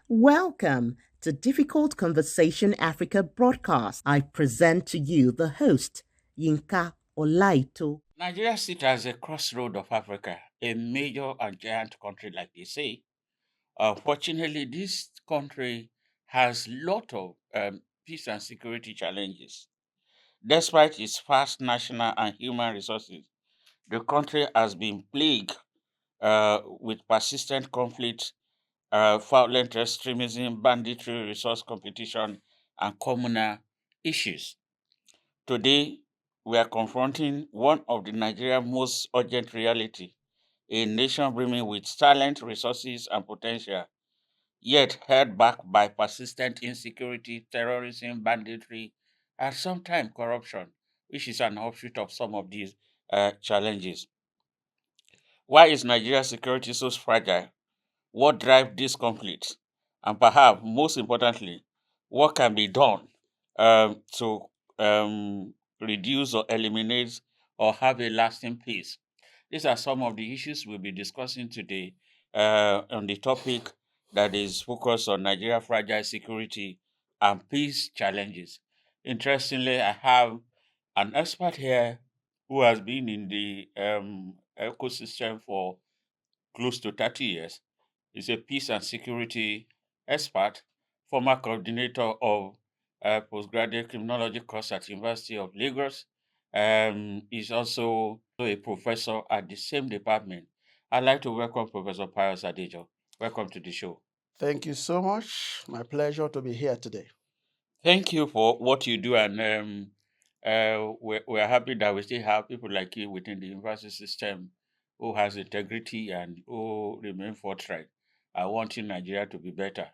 Welcome to Difficult Conversation Africa broadcast. I present to you the host, Yinka Olaito. Nigeria sits as a crossroad of Africa, a major and giant country, like they say. Fortunately, this country has lot of peace and security challenges. Despite its vast national and human resources, the country has been plagued with persistent conflict, violent extremism, banditry, resource competition, and communal issues. Today, we are confronting one of the Nigeria's most urgent reality, a nation brimming with talent, resources, and potential, yet held back by persistent insecurity, terrorism, banditry, and sometimes corruption, which is an offshoot of some of these challenges. Why is Nigeria's security so fragile? What drives this conflict? And perhaps most importantly, what can be done to reduce or eliminate or have a lasting peace? These are some of the issues we'll be discussing today on the topic that is focused on Nigeria fragile security and peace challenges. Interestingly, I have an expert here who has been in the ecosystem for close to 30 years. He's a peace and security expert, former coordinator of postgraduate criminology course at University of Lagos. He's also a professor at the same department. I'd like to welcome Professor Pius Adejoh. Welcome to the show. Thank you so much. My pleasure to be here today. Thank you for what you do, and we're happy that we still have people like you within the university system who has integrity and who remain forthright. I want in Nigeria to be better,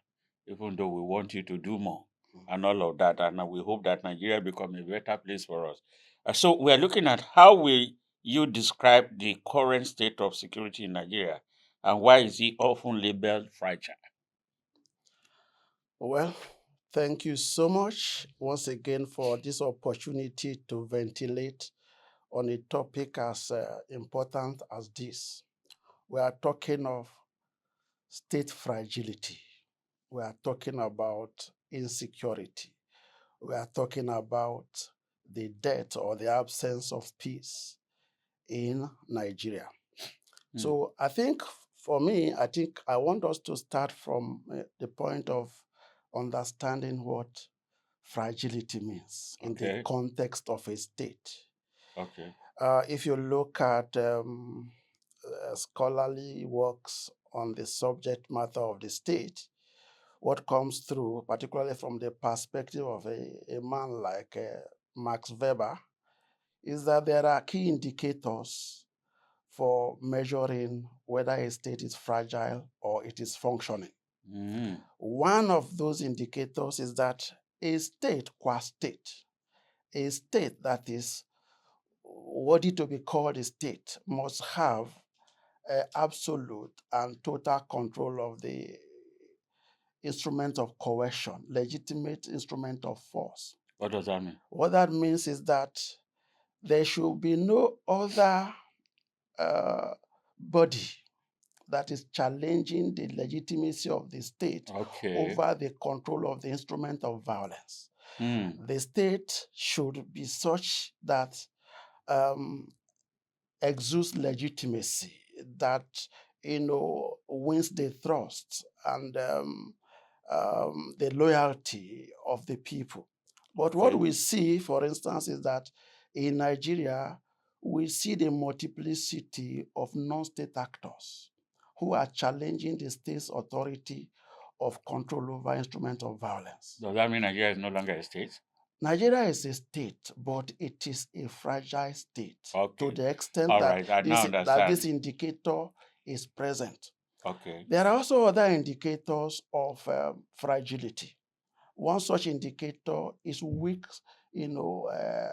even though we want you to do more and all of that. And we hope that Nigeria become a better place for us. So we're looking at how will you describe the current state of security in Nigeria, and why is it often labeled fragile? Well, thank you so much once again for this opportunity to ventilate on a topic as important as this. We are talking of state fragility. We are talking about insecurity. We are talking about the death or the absence of peace in Nigeria. Hmm. So I think for me, I think I want us to start from the point of understanding what fragility means in the Okay. context of a state. Okay. If you look at scholarly works on the subject matter of the state, what comes through, particularly from the perspective of a man like Max Weber, is that there are key indicators for measuring whether a state is fragile or it is functioning. Mm. One of those indicators is that a state, qua state, a state that is worthy to be called a state, must have absolute and total control of the instrument of coercion, legitimate instrument of force. What does that mean? What that means is that there should be no other uh, body that is challenging the legitimacy of the state Okay. over the control of the instrument of violence. Hmm. The state should be such that um, exudes legitimacy, that wins the trust and the loyalty of the people. But what Okay. we see, for instance, is that in Nigeria, we see the multiplicity of non-state actors who are challenging the state's authority of control over instruments of violence. Does that mean Nigeria is no longer a state? Nigeria is a state, but it is a fragile state to Okay. the extent All that right. I now this understand. indicator is present. Okay. There are also other indicators of fragility. One such indicator is weak, you know, uh,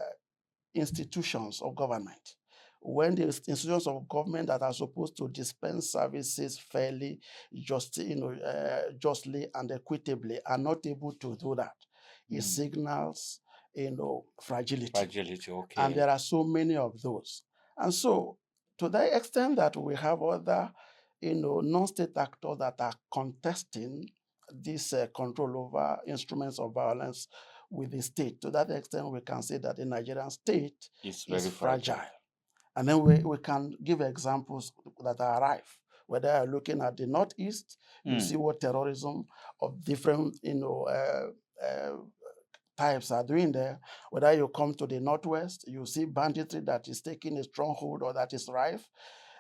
institutions of government. When the institutions of government that are supposed to dispense services fairly, justly and equitably are not able to do that, it Hmm. signals, fragility. Fragility. And Okay. there are so many of those. And so, to the extent that we have other, non-state actors that are contesting this control over instruments of violence with the state, to that extent, we can say that the Nigerian state It's is very fragile. fragile. And then we can give examples that are rife. Whether you're looking at the Northeast, you see what terrorism of different, types are doing there. Whether you come to the Northwest, you see banditry that is taking a stronghold or that is rife.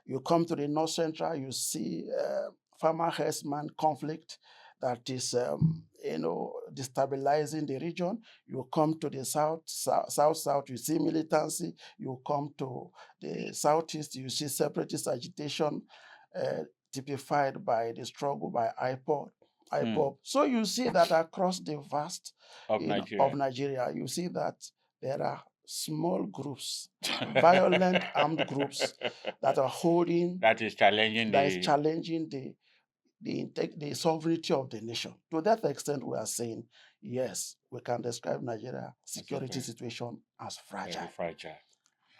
You come to the North Central, you see farmer-herdsman conflict that is, destabilizing the region. You come to the south, you see militancy. You come to the southeast, you see separatist agitation typified by the struggle by IPOB. So you see that across the vast of Nigeria. of Nigeria, you see that there are small groups, violent armed groups that are holding, that is challenging the sovereignty of the nation. To that extent, we are saying, yes, we can describe Nigeria's security situation as fragile. Very fragile.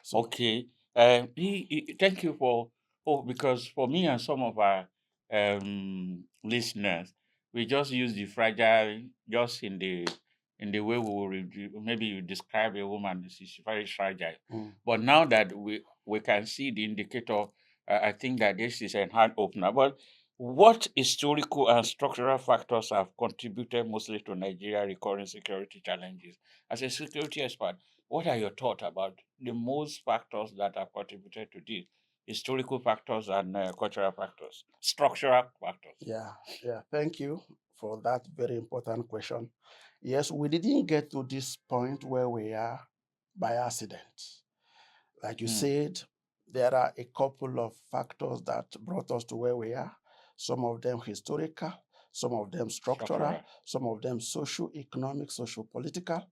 So, okay. Thank you because for me and some of our listeners, we just use the fragile just in the way we will maybe you describe a woman as she's very fragile. But now that we can see the indicator, I think that this is an hand opener. But what historical and structural factors have contributed mostly to Nigeria's recurring security challenges? As a security expert, what are your thoughts about the most factors that have contributed to this? Historical factors and cultural factors, structural factors. Yeah. Thank you for that very important question. Yes, we didn't get to this point where we are by accident. Like you said, there are a couple of factors that brought us to where we are. Some of them historical, some of them structural, some of them socio-economic, socio-political.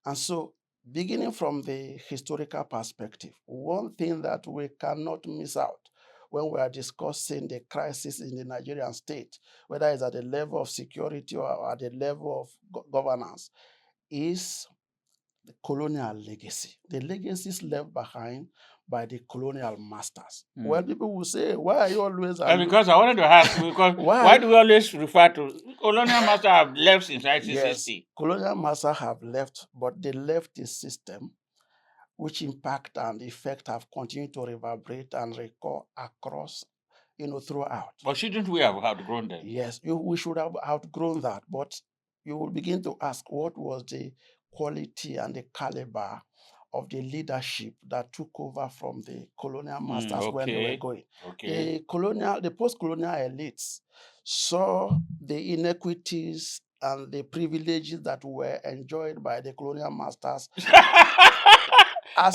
And so, beginning from the historical perspective, one thing that we cannot miss out when we are discussing the crisis in the Nigerian state, whether it's at the level of security or at the level of governance, is the colonial legacy, the legacies left behind by the colonial masters. Well, people will say, why are you always... because I wanted to ask, because why do we always refer to colonial masters have left since 1960? Yes, colonial masters have left, but they left a system which impact and effect have continued to reverberate and recur across, throughout. But shouldn't we have outgrown them? Yes, we should have outgrown that, but you will begin to ask, what was the quality and the caliber of the leadership that took over from the colonial masters when they were going? The post-colonial elites saw the inequities and the privileges that were enjoyed by the colonial masters as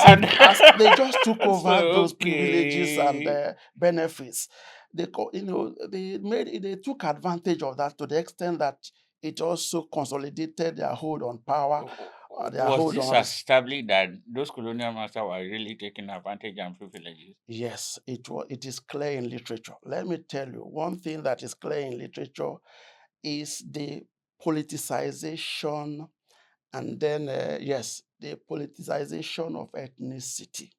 they just took over those privileges and benefits. They took advantage of that to the extent that it also consolidated their hold on power. Was this established that those colonial masters were really taking advantage and privileges? Yes, it is clear in literature. Let me tell you, one thing that is clear in literature is the politicization, and then, the politicization of ethnicity.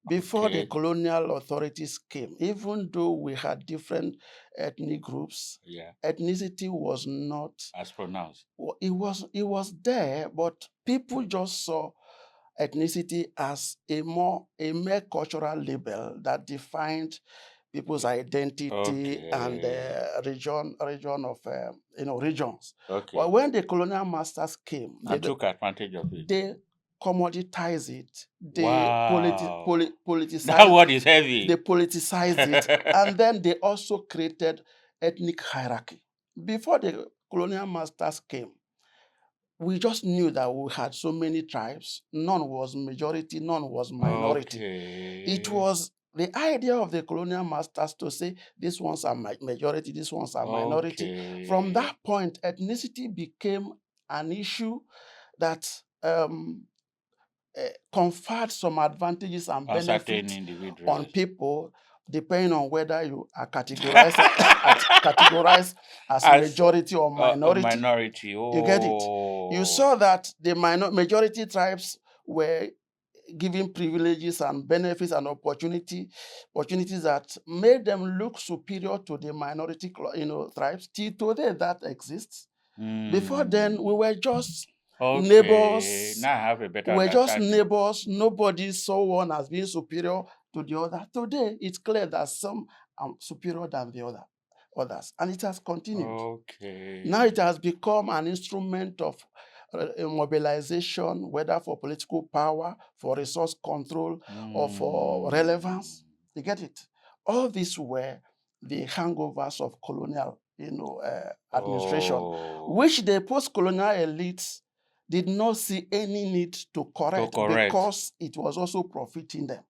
Before the colonial authorities came, even though we had different ethnic groups, ethnicity was not as pronounced. It was there, but people just saw ethnicity as a mere cultural label that defined people's identity and region of regions. But when the colonial masters came, they took advantage of it. They commoditize it. They politicize that word is heavy. They politicized it, and then they also created ethnic hierarchy. Before the colonial masters came, we just knew that we had so many tribes. None was majority, none was minority. It was the idea of the colonial masters to say these ones are majority, these ones are minority. From that point, ethnicity became an issue that conferred some advantages and benefits on people, depending on whether you are categorized as majority or minority. You get it? You saw that the majority tribes were giving privileges and benefits and opportunities that made them look superior to the minority, tribes. Till today, that exists. Before then, we were just Okay. neighbors. Now I have a better We're just understanding. neighbors. Nobody saw one as being superior to the other. Today, it's clear that some are superior than the others, and it has continued. Okay. Now it has become an instrument of mobilization, whether for political power, for resource control, or for relevance. You get it? All these were the hangovers of colonial, administration, which the post-colonial elites did not see any need to correct, because it was also profiting them.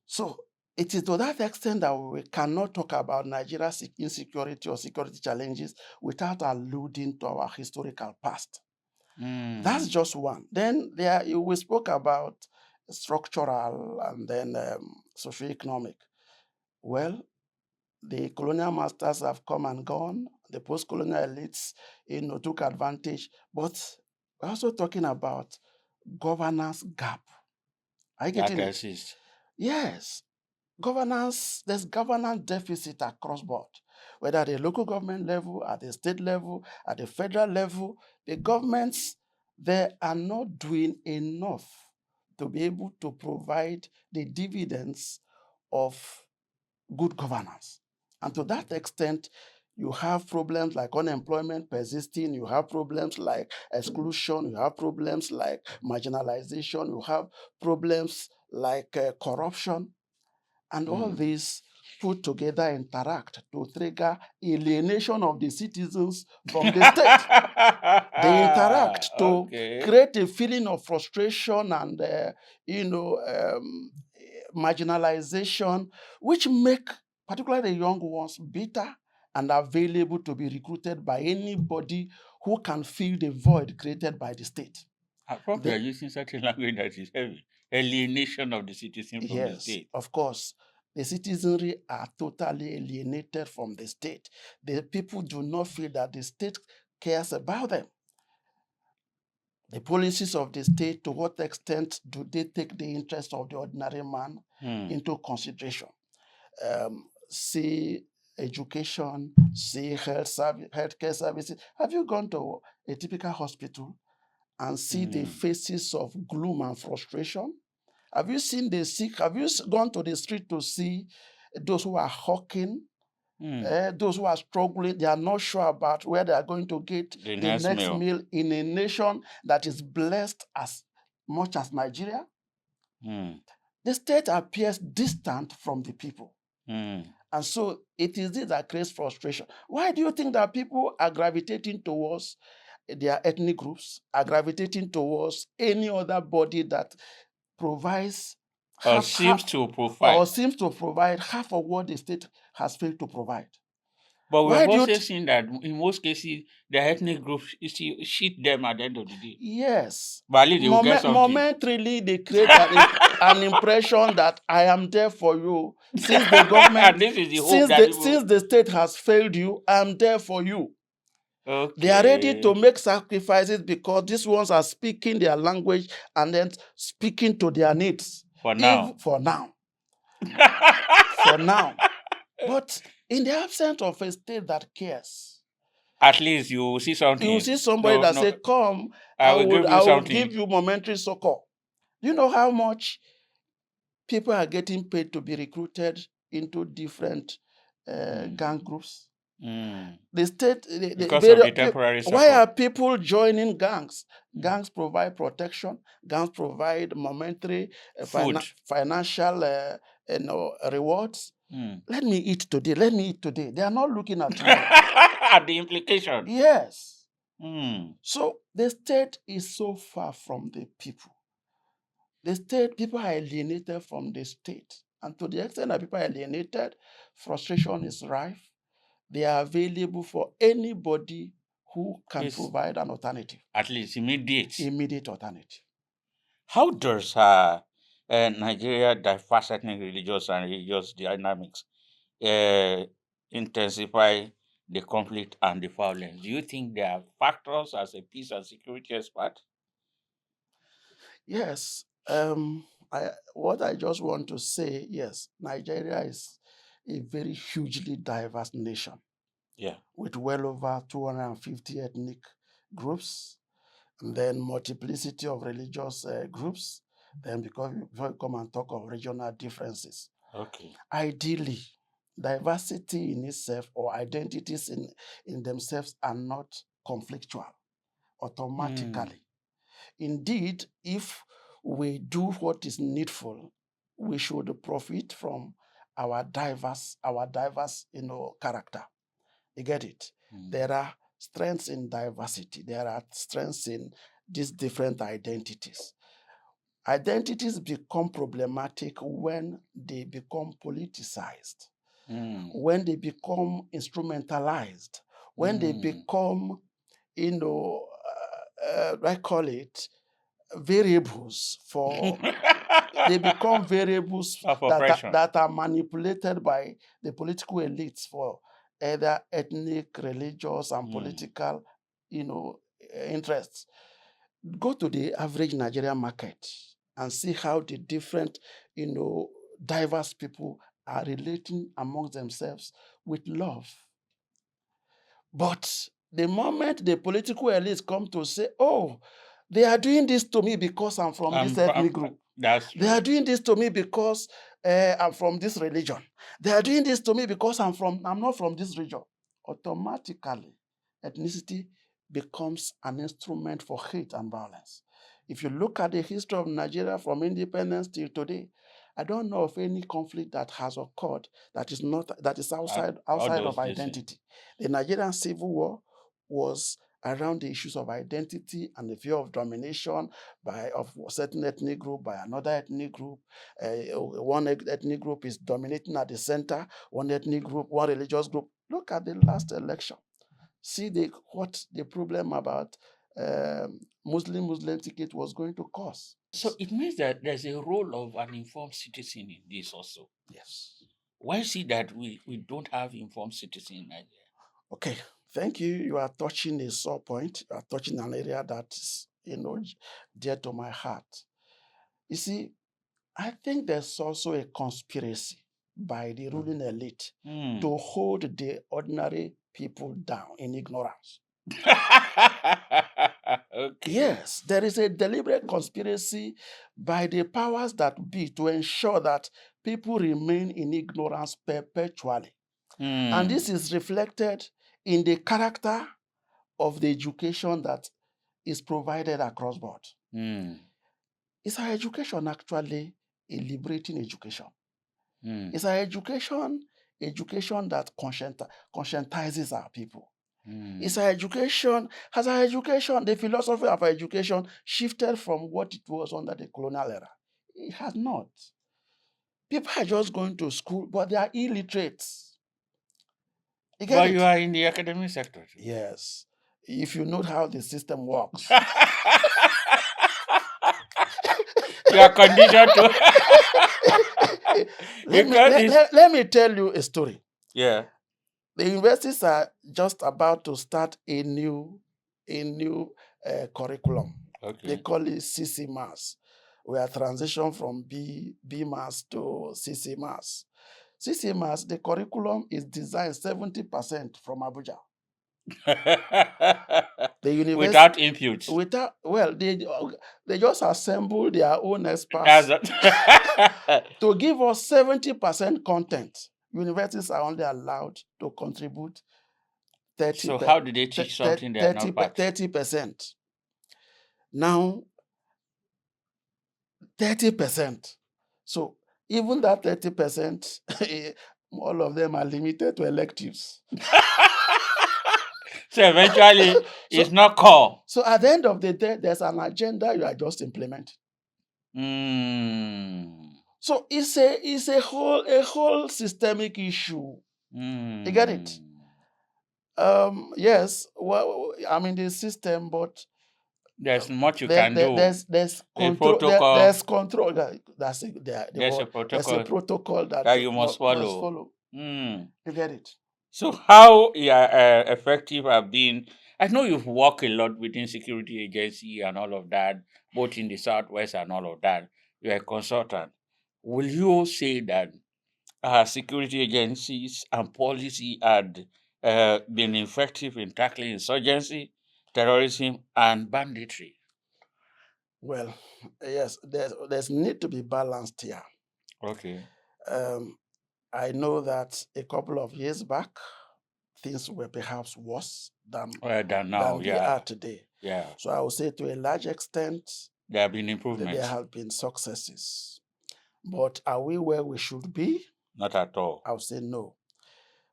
So it is to that extent that we cannot talk about Nigeria's insecurity or security challenges without alluding to our historical past. That's just one. Then we spoke about structural and then socioeconomic. Well, the colonial masters have come and gone. The post-colonial elites, took advantage. But we're also talking about governance gap. Are you getting it? Yes. There's governance deficit across board, whether at the local government level, at the state level, at the federal level. The governments, they are not doing enough to be able to provide the dividends of good governance. And to that extent, you have problems like unemployment persisting, you have problems like exclusion, you have problems like marginalization, you have problems like corruption. And all these put together interact to trigger alienation of the citizens from the state. They interact to create a feeling of frustration and, marginalization, which make particularly the young ones bitter and available to be recruited by anybody who can fill the void created by the state. Probably are using such a language that is heavy. Alienation of the citizen from the state. Of course. The citizenry are totally alienated from the state. The people do not feel that the state cares about them. The policies of the state, to what extent do they take the interest of the ordinary man into consideration? See education, see healthcare services. Have you gone to a typical hospital and see the faces of gloom and frustration? Have you seen the sick? Have you gone to the street to see those who are hawking, those who are struggling? They are not sure about where they are going to get the next meal in a nation that is blessed as much as Nigeria. The state appears distant from the people. And so it is this that creates frustration. Why do you think that people are gravitating towards their ethnic groups, are gravitating towards any other body that provides seems to provide half of what the state has failed to provide? But we have also seen that in most cases, the ethnic groups shit them at the end of the day. Yes. But at least they will get something. Momentarily, they create an impression that I am there for you. Since the government, since the state has failed you, I'm there for you. Okay. They are ready to make sacrifices because these ones are speaking their language and then speaking to their needs. For now. For now. But in the absence of a state that cares, at least you will see something. You will see somebody that say, come, I will give you momentary succor. You know how much people are getting paid to be recruited into different gang groups? The state, because of the temporary support. Why are people joining gangs? Gangs provide protection. Gangs provide momentary financial rewards. Let me eat today. Let me eat today. They are not looking at tomorrow. The implication. Yes. So the state is so far from the people. The state, people are alienated from the state. And to the extent that people are alienated, frustration is rife. They are available for anybody who can provide an alternative. At least immediate. Immediate alternative. How does Nigeria diverse ethnic, religious, and religious dynamics intensify the conflict and the violence? Do you think there are factors as a peace and security expert? Yes. What I just want to say, yes, Nigeria is a very hugely diverse nation Yeah. with well over 250 ethnic groups, and then multiplicity of religious groups. Then, because before we come and talk of regional differences, Okay. ideally, diversity in itself or identities in themselves are not conflictual automatically. Indeed, if we do what is needful, we should profit from our diverse, character. You get it? There are strengths in diversity. There are strengths in these different identities. Identities become problematic when they become politicized, when they become instrumentalized, when they become, I call it variables for they become variables Of that oppression. that are manipulated by the political elites for either ethnic, religious, and political, interests. Go to the average Nigerian market and see how the different, diverse people are relating amongst themselves with love. But the moment the political elites come to say, oh, they are doing this to me because I'm from this ethnic group. That's They are doing this to me because I'm from this religion. They are doing this to me because I'm not from this region. Automatically, ethnicity becomes an instrument for hate and violence. If you look at the history of Nigeria from independence till today, I don't know of any conflict that has occurred that is outside of identity. The Nigerian Civil War was around the issues of identity and the fear of domination of a certain ethnic group by another ethnic group. One ethnic group is dominating at the center, one ethnic group, one religious group. Look at the last election. See what the problem about Muslim ticket was going to cause. So it means that there's a role of an informed citizen in this also. Yes. Why is it that we don't have informed citizens in Nigeria? Okay, thank you. You are touching a sore point. You are touching an area that is, dear to my heart. You see, I think there's also a conspiracy by the ruling elite to hold the ordinary people down in ignorance. Okay. Yes, there is a deliberate conspiracy by the powers that be to ensure that people remain in ignorance perpetually. And this is reflected in the character of the education that is provided across board. Is our education actually a liberating education? Is our education that conscientizes our people? Has our education, the philosophy of our education shifted from what it was under the colonial era? It has not. People are just going to school, but they are illiterate. But you are in the academic sector too. Yes. If you know how the system works. You are conditioned to. Let me tell you a story. Yeah. The universities are just about to start a new curriculum. Okay. They call it CC Mass. We are transition from B Mass to CC Mass. CC Mass, the curriculum is designed 70% from Abuja. The university, without inputs. They just assemble their own experts to give us 70% content. Universities are only allowed to contribute 30%. So how do they teach something they are not part? 30%. Now, 30%. So even that 30%, all of them are limited to electives. So eventually, it's not core. So at the end of the day, there's an agenda you are just implementing. So it's a whole systemic issue. You get it? Yes. Well, I'm in the system, but there's much you can do. There's control. There's control. There's a protocol that you must follow. You get it? So how effective have been? I know you've worked a lot with insecurity agency and all of that, both in the Southwest and all of that. You're a consultant. Will you say that security agencies and policy had been effective in tackling insurgency, terrorism, and banditry? Well, yes, there's need to be balanced here. Okay. I know that a couple of years back, things were perhaps worse than Now, they are today. Yeah. So I would say to a large extent, There have been improvements. there have been successes. But are we where we should be? Not at all. I would say no.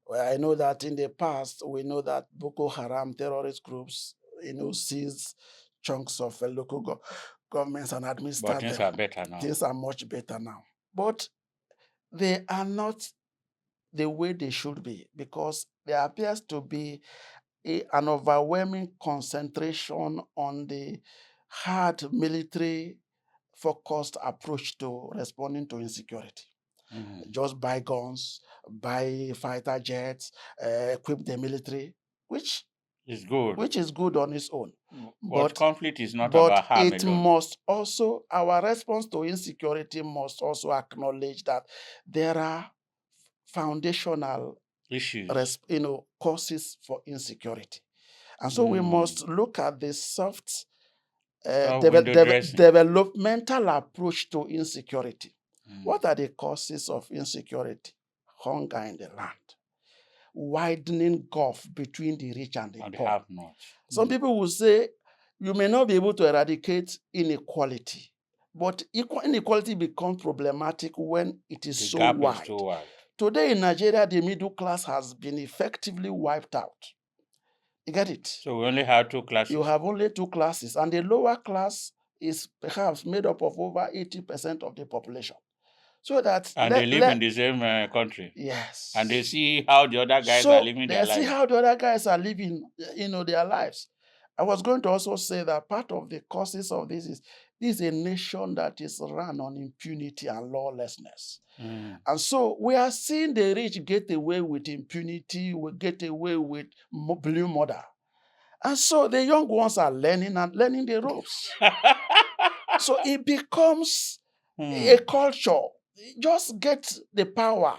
Well, I know that in the past, we know that Boko Haram terrorist groups, seized chunks of local governments and administered But things them. are better now. Things are much better now. But they are not the way they should be, because there appears to be an overwhelming concentration on the hard military focused approach to responding to insecurity. Just buy guns, buy fighter jets, equip the military, which is good on its own. But conflict is not about harm it alone. must also, our response to insecurity must also acknowledge that there are foundational issues, causes for insecurity. And so we must look at the soft developmental approach to insecurity. What are the causes of insecurity? Hunger in the land, widening gulf between the rich and the poor. Have-not. Some people will say you may not be able to eradicate inequality, but inequality becomes problematic when it is so wide. Today in Nigeria, the middle class has been effectively wiped out. You get it? So we only have two classes? You have only two classes, and the lower class is perhaps made up of over 80% of the population. So that they live in the same country. Yes. And they see how the other guys are living their lives. They see how the other guys are living, their lives. I was going to also say that part of the causes of this is a nation that is run on impunity and lawlessness. And so we are seeing the rich get away with impunity, we get away with blue murder. And so the young ones are learning the ropes. So it becomes a culture. Just get the power,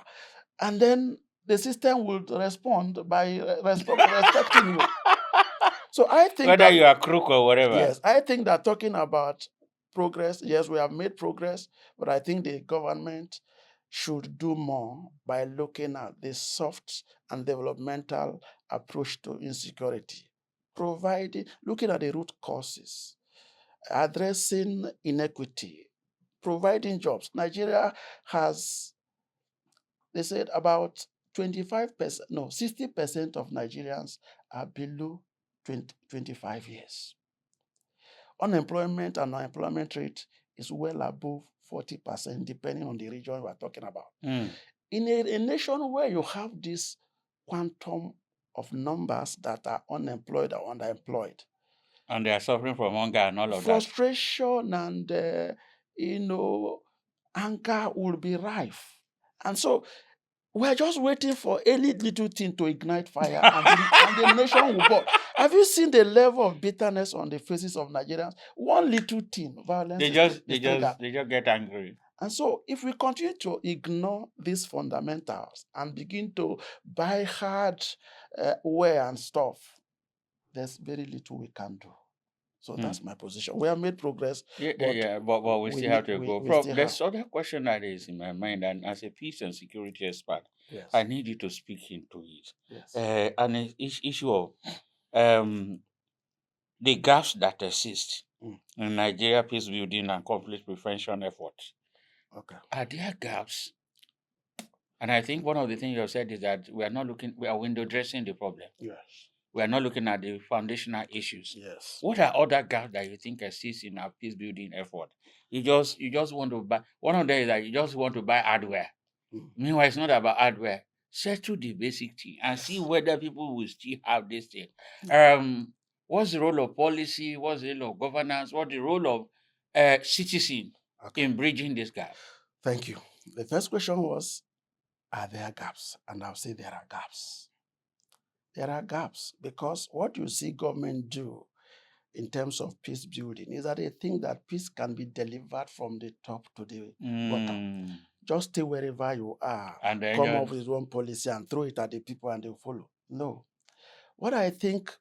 and then the system will respond by respecting you. So I think whether you are crook or whatever. Yes, I think that talking about progress, yes, we have made progress, but I think the government should do more by looking at the soft and developmental approach to insecurity, looking at the root causes, addressing inequity, providing jobs. Nigeria has, they said, about 60% of Nigerians are below 25 years. Unemployment and unemployment rate is well above 40%, depending on the region we are talking about. In a nation where you have this quantum of numbers that are unemployed or underemployed, and they are suffering from hunger and all of frustration and anger will be rife. And so we're just waiting for any little thing to ignite fire and the nation will burn. Have you seen the level of bitterness on the faces of Nigerians? One little thing, violence. They just get angry. And so if we continue to ignore these fundamentals and begin to buy hard wear and stuff, there's very little we can do. So that's my position. We have made progress. But we still have to go. There's other question that is in my mind, and as a peace and security expert, yes, I need you to speak into it. Yes. An issue of the gaps that exist in Nigeria peace building and conflict prevention efforts. Okay. Are there gaps? And I think one of the things you have said is that we are window dressing the problem. Yes. We are not looking at the foundational issues. Yes. What are other gaps that you think exist in our peace building effort? You just want to buy. One of them is that you just want to buy hardware. Meanwhile, it's not about hardware. Settle the basic thing and see whether people will still have this thing. What's the role of policy? What's the role of governance? What's the role of citizen in bridging this gap? Thank you. The first question was, are there gaps? And I'll say there are gaps. There are gaps because what you see government do in terms of peace building is that they think that peace can be delivered from the top to the bottom. Just stay wherever you are, And then come up with one policy and throw it at the people and they'll follow. No. What I think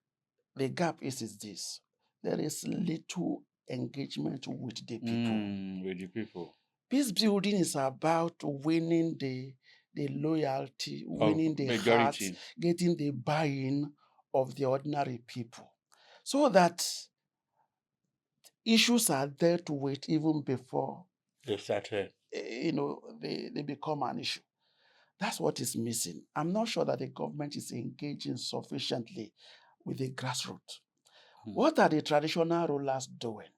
the gap is this. There is little engagement with the people. With the people. Peace building is about winning the loyalty, winning the hearts, getting the buy-in of the ordinary people, so that issues are dealt with even before they started. They become an issue. That's what is missing. I'm not sure that the government is engaging sufficiently with the grassroots. What are the traditional rulers doing?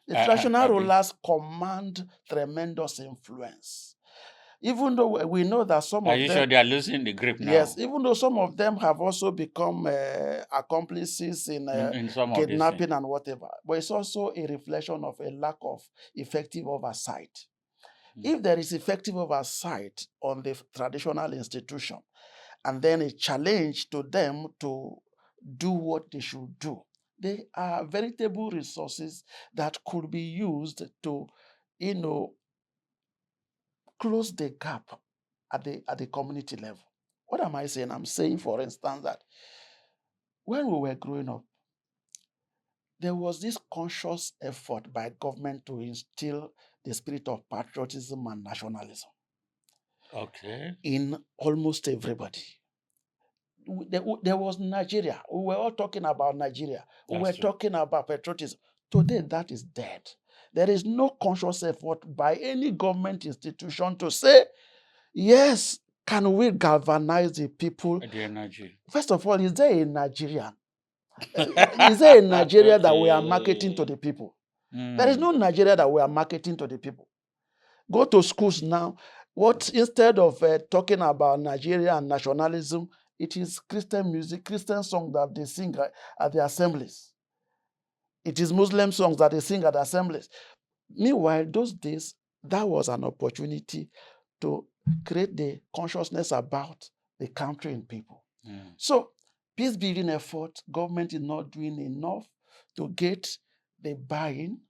The traditional rulers command tremendous influence. Even though we know that some of them... Are you sure they are losing the grip now? Yes, even though some of them have also become accomplices in kidnapping and whatever. But it's also a reflection of a lack of effective oversight. If there is effective oversight on the traditional institution, and then a challenge to them to do what they should do, they are veritable resources that could be used to, close the gap at the community level. What am I saying? I'm saying, for instance, that when we were growing up, there was this conscious effort by government to instill the spirit of patriotism and nationalism. Okay. In almost everybody. There was Nigeria. We were all talking about Nigeria. We were talking about patriotism. Today, that is dead. There is no conscious effort by any government institution to say, yes, can we galvanize the people? First of all, is there a Nigerian? Is there a Nigeria that we are marketing to the people? There is no Nigeria that we are marketing to the people. Go to schools now. Instead of talking about Nigeria and nationalism, it is Christian music, Christian songs that they sing at the assemblies. It is Muslim songs that they sing at the assemblies. Meanwhile, those days, that was an opportunity to create the consciousness about the country and people. So, peace building effort, government is not doing enough to get the buy-in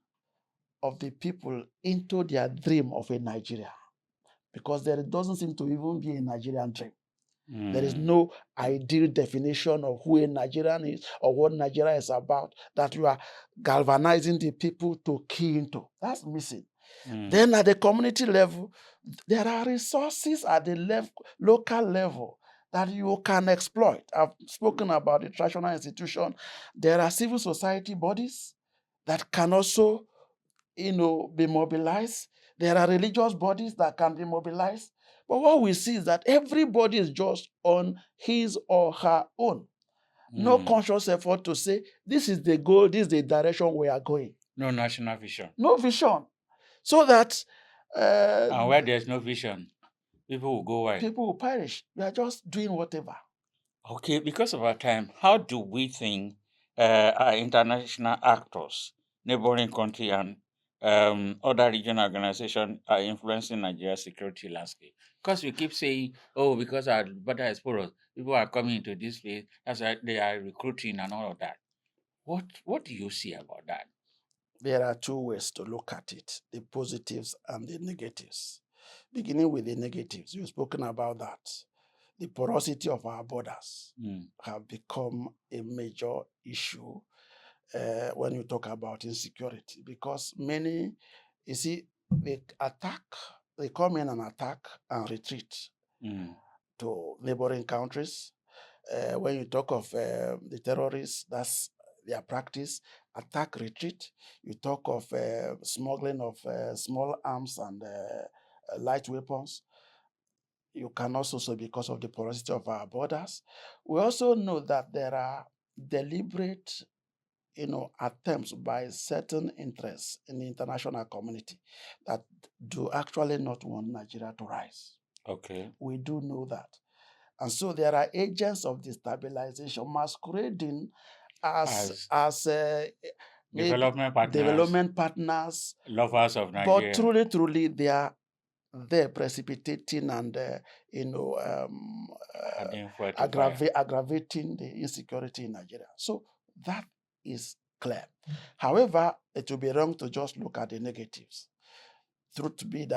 of the people into their dream of a Nigeria, because there doesn't seem to even be a Nigerian dream. There is no ideal definition of who a Nigerian is or what Nigeria is about that you are galvanizing the people to key into. That's missing. Then at the community level, there are resources at the local level that you can exploit. I've spoken about the traditional institution. There are civil society bodies that can also, be mobilized. There are religious bodies that can be mobilized. But what we see is that everybody is just on his or her own. No conscious effort to say, this is the goal, this is the direction we are going. No national vision. No vision. So that... and where there's no vision, people will go wild. People will perish. We are just doing whatever. Okay, because of our time, how do we think our international actors, neighboring country, and other regional organizations are influencing Nigeria's security landscape? Because we keep saying, oh, because our border is porous, people are coming into this place, that's why they are recruiting and all of that. What do you see about that? There are two ways to look at it, the positives and the negatives. Beginning with the negatives, you've spoken about that. The porosity of our borders have become a major issue when you talk about insecurity, because many, they come in and attack and retreat to neighboring countries. When you talk of the terrorists, that's their practice, attack, retreat. You talk of smuggling of small arms and light weapons. You can also say because of the porosity of our borders. We also know that there are deliberate, attempts by certain interests in the international community that do actually not want Nigeria to rise. Okay. We do know that. And so there are agents of destabilization masquerading as development partners, lovers of Nigeria. But truly, they are there precipitating and aggravating the insecurity in Nigeria. So that is clear. However, it will be wrong to just look at the negatives. Truth be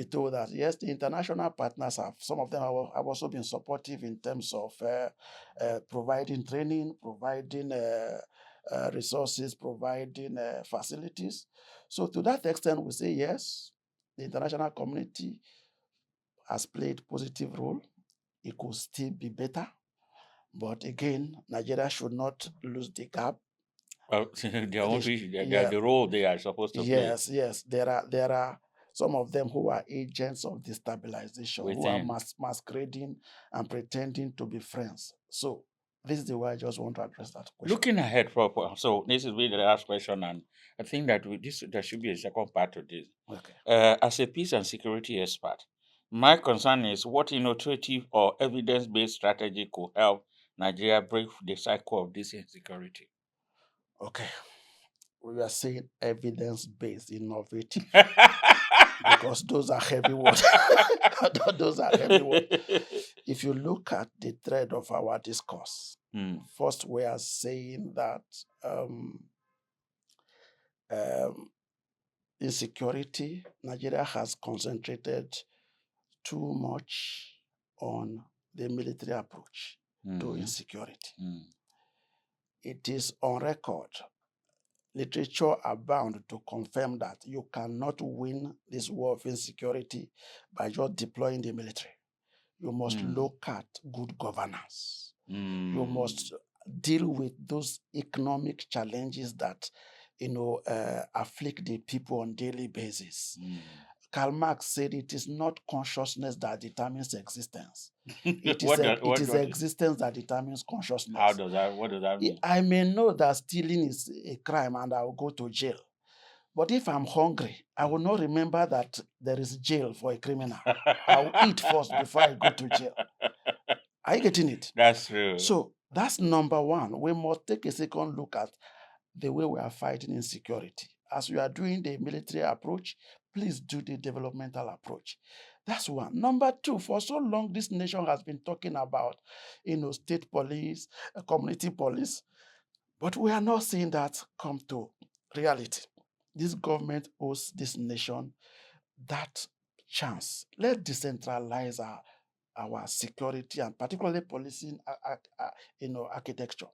told that yes, the international partners have, some of them have also been supportive in terms of providing training, providing resources, providing facilities. So to that extent, we say yes, the international community has played positive role. It could still be better, but again, Nigeria should not lose the gap. Their own fish, the role they are supposed to play. Yes. There are some of them who are agents of destabilization, who are masquerading and pretending to be friends. So this is the way I just want to address that question. Looking ahead, proper. So this is really the last question, and I think that there should be a second part to this. Okay. As a peace and security expert, my concern is what innovative or evidence-based strategy could help Nigeria break the cycle of this insecurity. Okay. We are saying evidence-based, innovative, because those are heavy words. Those are heavy words. If you look at the thread of our discourse, first we are saying that insecurity, Nigeria has concentrated too much on the military approach to insecurity. It is on record. Literature abound to confirm that you cannot win this war of insecurity by just deploying the military. You must look at good governance. You must deal with those economic challenges that afflict the people on a daily basis. Karl Marx said it is not consciousness that determines existence. It is existence that determines consciousness. What does that mean? I may know that stealing is a crime and I will go to jail. But if I'm hungry, I will not remember that there is jail for a criminal. I will eat first before I go to jail. Are you getting it? That's true. So that's number one. We must take a second look at the way we are fighting insecurity. As we are doing the military approach, please do the developmental approach. That's one. Number two, for so long, this nation has been talking about, state police, community police, but we are not seeing that come to reality. This government owes this nation that chance. Let's decentralize our security and particularly policing, architecture.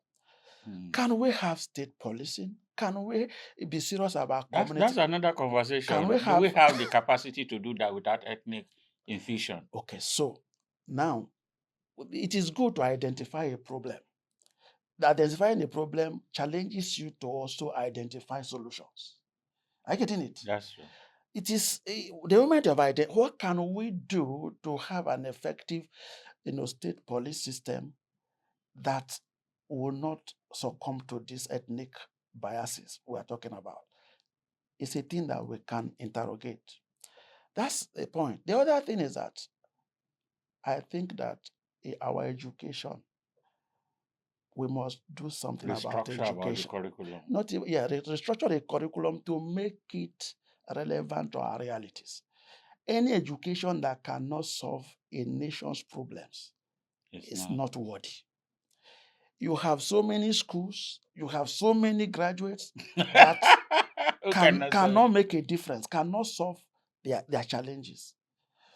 Can we have state policing? Can we be serious about community? That's another conversation. Do we have the capacity to do that without ethnic infusion? Okay, so now it is good to identify a problem. Identifying a problem challenges you to also identify solutions. Are you getting it? That's true. It is the moment of what can we do to have an effective, state police system that will not succumb to these ethnic biases we are talking about? It's a thing that we can interrogate. That's the point. The other thing is that I think that in our education, we must do something about education. About the curriculum. Restructure the curriculum to make it relevant to our realities. Any education that cannot solve a nation's problems is not worthy. You have so many schools, you have so many graduates that cannot make a difference, cannot solve their challenges.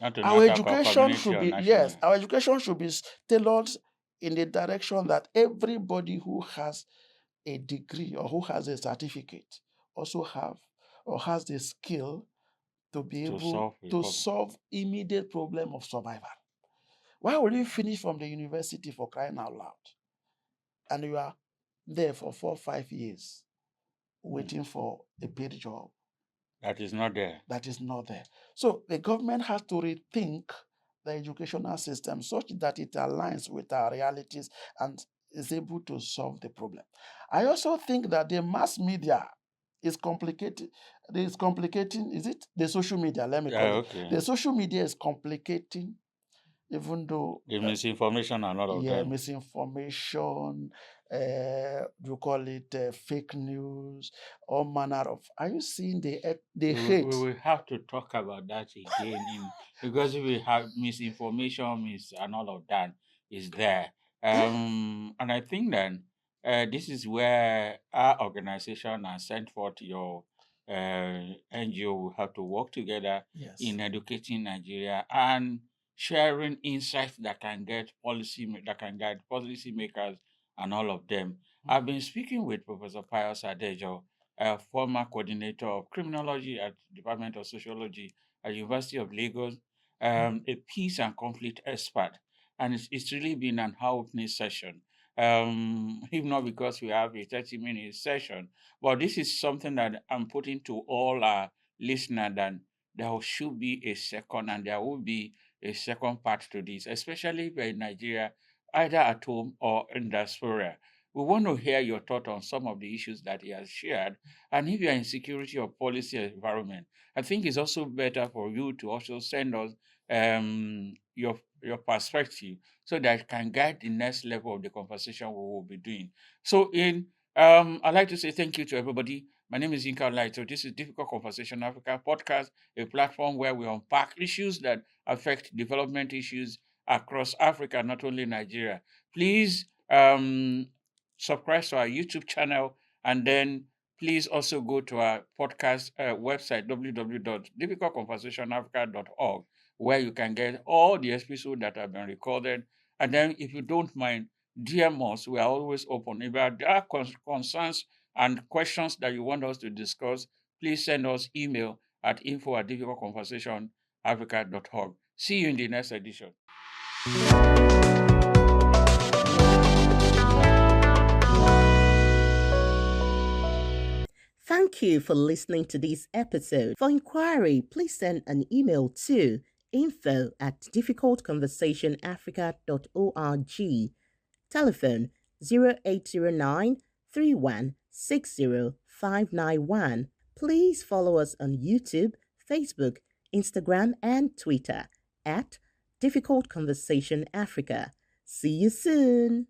Our education should be our education should be tailored in the direction that everybody who has a degree or who has a certificate also have or has the skill to be able to solve immediate problem of survival. Why will you finish from the university, for crying out loud, and you are there for 4 or 5 years waiting for a paid job? That is not there. That is not there. So the government has to rethink the educational system such that it aligns with our realities and is able to solve the problem. I also think that the mass media is complicated. Is complicating, is it? The social media, let me call it. The social media is complicating, even though the misinformation and all of them. Misinformation, you call it fake news, all manner of. Are you seeing the hate? We will have to talk about that again, because we have misinformation, and all of that is there. And I think then this is where our organization and sent forth your NGO will have to work together Yes. in educating Nigeria and sharing insights that can get that can guide policy makers and all of them. I've been speaking with Professor Pius Adejoh, a former coordinator of criminology at Department of Sociology at University of Lagos, a peace and conflict expert, and it's really been an eye-opening session. If not because we have a 30-minute session, but this is something that I'm putting to all our listeners that there should be a second and there will be a second part to this, especially if you're in Nigeria, either at home or in diaspora. We want to hear your thought on some of the issues that he has shared. And if you're in security or policy environment, I think it's also better for you to also send us your perspective so that it can guide the next level of the conversation we will be doing. So I'd like to say thank you to everybody. My name is Yinka Olaito. This is Difficult Conversation Africa podcast, a platform where we unpack issues that affect development issues across Africa, not only Nigeria. Please subscribe to our YouTube channel, and then please also go to our podcast website, www.difficultconversationafrica.org, where you can get all the episodes that have been recorded. And then, if you don't mind, DM us. We are always open. If there are concerns and questions that you want us to discuss, please send us email at info@difficultconversationafrica.org. See you in the next edition. Thank you for listening to this episode. For inquiry, please send an email to info@difficultconversationafrica.org. Telephone 0809 591. Please follow us on YouTube, Facebook, Instagram, and Twitter at Difficult Conversation Africa. See you soon.